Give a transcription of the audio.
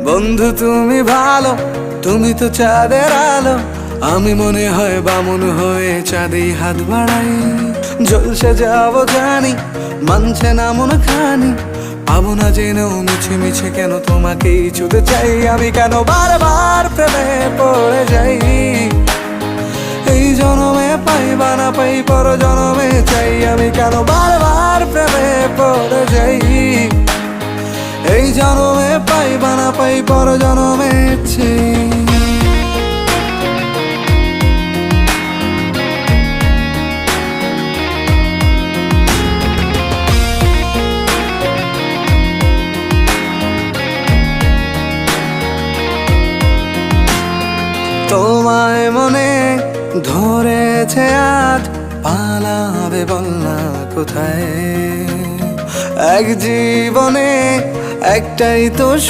বন্ধু তুমি ভালো, তুমি তো চাঁদের আলো, আমি মনে হয় বামুন হয়ে চাঁদে হাত বাড়াই। জলসে যাবো জানি, মানছে না মন খানি, পাবো না জেনেও মিছে মিছে কেন তোমাকেই ছুতে চাই। আমি কেন বারবার প্রেমে পড়ে যাই, এই জনমে পাই বা না পাই পর জনমে চাই। আমি কেন বারবার প্রেমে পড়ে যাই, এই জনমে পাই বা না পাই পর জনমে চাই। তোমায় মনে ধরেছে আজ, পালাবে বল না কোথায়। এক জীবনে একটাই তো